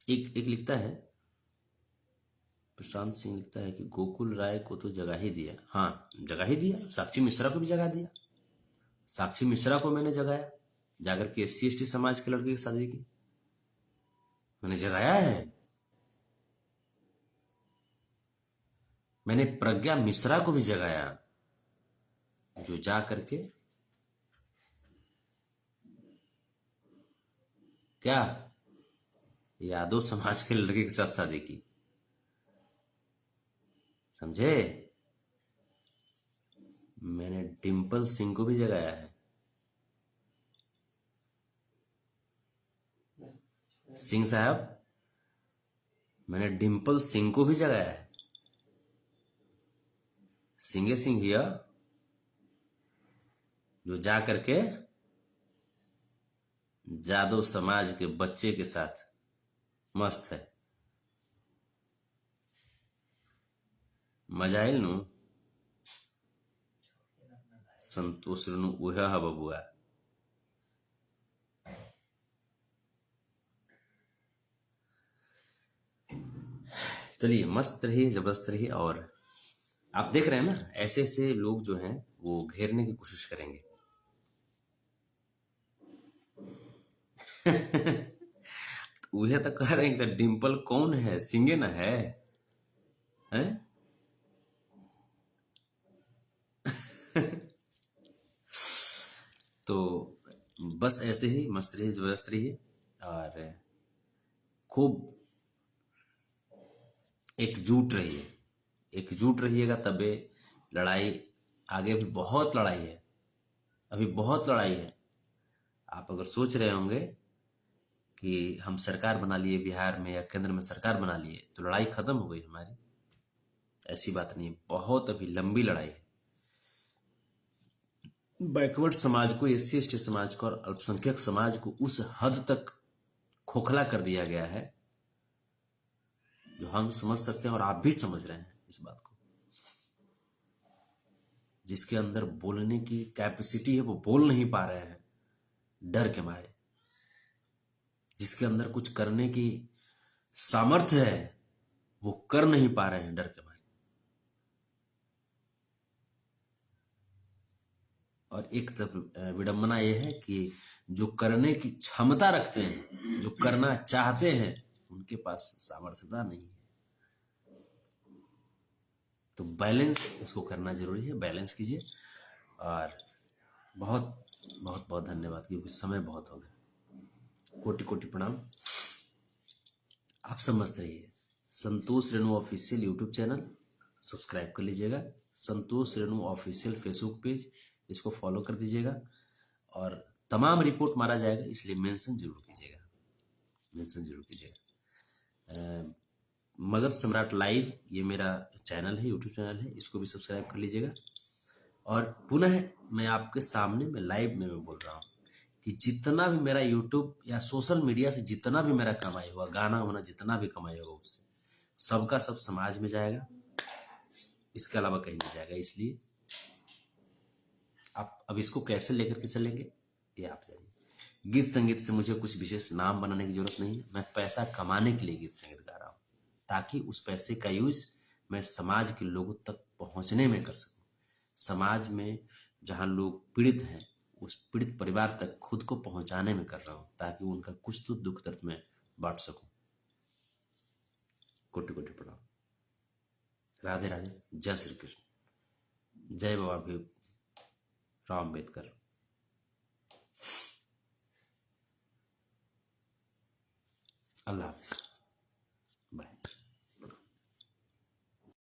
एक एक लिखता है, प्रशांत सिंह लिखता है कि गोकुल राय को तो जगह ही दिया। हाँ, जगह ही दिया। साक्षी मिश्रा को भी जगह दिया। साक्षी मिश्रा को मैंने जगाया, जाकर के SC ST समाज के लड़के की शादी की मैंने जगाया है। मैंने प्रज्ञा मिश्रा को भी जगाया, जो जा करके क्या यादव समाज के लड़के के साथ शादी की। समझे? मैंने डिंपल सिंह को भी जगाया है। सिंह साहब, मैंने डिंपल सिंह को भी जगाया है। सिंह हिया, जो जा करके यादव समाज के बच्चे के साथ मस्त है। मजा आयल नु? संतोष रेणु उह हा बबुआ। चलिए, मस्त रहिए, जबरदस्त रहिए। और आप देख रहे हैं ना, ऐसे ऐसे लोग जो हैं वो घेरने की कोशिश करेंगे। वह तो कह रहे हैं कि डिंपल कौन है, सिंगे ना है, हैं? तो बस ऐसे ही मस्त रहिए, जबरदस्त रहिए और खूब एकजुट रहिए। एकजुट रहिएगा तबे लड़ाई, आगे भी बहुत लड़ाई है, अभी बहुत लड़ाई है। आप अगर सोच रहे होंगे कि हम सरकार बना लिए बिहार में या केंद्र में सरकार बना लिए तो लड़ाई खत्म हो गई हमारी, ऐसी बात नहीं है। बहुत अभी लंबी लड़ाई है। बैकवर्ड समाज को, SC ST समाज को और अल्पसंख्यक समाज को उस हद तक खोखला कर दिया गया है जो हम समझ सकते हैं और आप भी समझ रहे हैं इस बात को। जिसके अंदर बोलने की कैपेसिटी है वो बोल नहीं पा रहे हैं डर के मारे। जिसके अंदर कुछ करने की सामर्थ्य है वो कर नहीं पा रहे हैं डर के मारे। और एक विडंबना यह है कि जो करने की क्षमता रखते हैं, जो करना चाहते हैं, उनके पास सामर्थ्यता नहीं है। तो बैलेंस उसको करना जरूरी है, बैलेंस कीजिए। और बहुत बहुत बहुत धन्यवाद, क्योंकि समय बहुत हो गया। कोटि कोटि प्रणाम। आप सब मस्त रहिए। Santosh Renu official YouTube channel subscribe कर लीजिएगा। Santosh Renu official Facebook page, इसको फॉलो कर दीजिएगा। और तमाम रिपोर्ट मारा जाएगा, इसलिए मेंशन जरूर कीजिएगा, मेंशन जरूर कीजिएगा। मगध सम्राट लाइव, ये मेरा चैनल है, यूट्यूब चैनल है, इसको भी सब्सक्राइब कर लीजिएगा। और पुनः मैं आपके सामने में लाइव में मैं बोल रहा हूँ कि जितना भी मेरा यूट्यूब या सोशल मीडिया से जितना भी मेरा कमाई हुआ, गाना वाना जितना भी कमाई होगा, उससे सबका सब समाज में जाएगा, इसके अलावा कहीं नहीं जाएगा। इसलिए आप अब इसको कैसे लेकर के चलेंगे ये आप जानिए। गीत संगीत से मुझे कुछ विशेष नाम बनाने की जरूरत नहीं है। मैं पैसा कमाने के लिए गीत संगीत गा रहा हूँ, ताकि उस पैसे का यूज मैं समाज के लोगों तक पहुंचने में कर सकूं। समाज में जहां लोग पीड़ित हैं, उस पीड़ित परिवार तक खुद को पहुंचाने में कर रहा हूं, ताकि उनका कुछ तो दुख दर्द में बांट सकूं। कोटि कोटि प्रणाम। राधे राधे। जय श्री कृष्ण। जय बाबा भीम राव अम्बेडकर। अल्लाह हाफिज।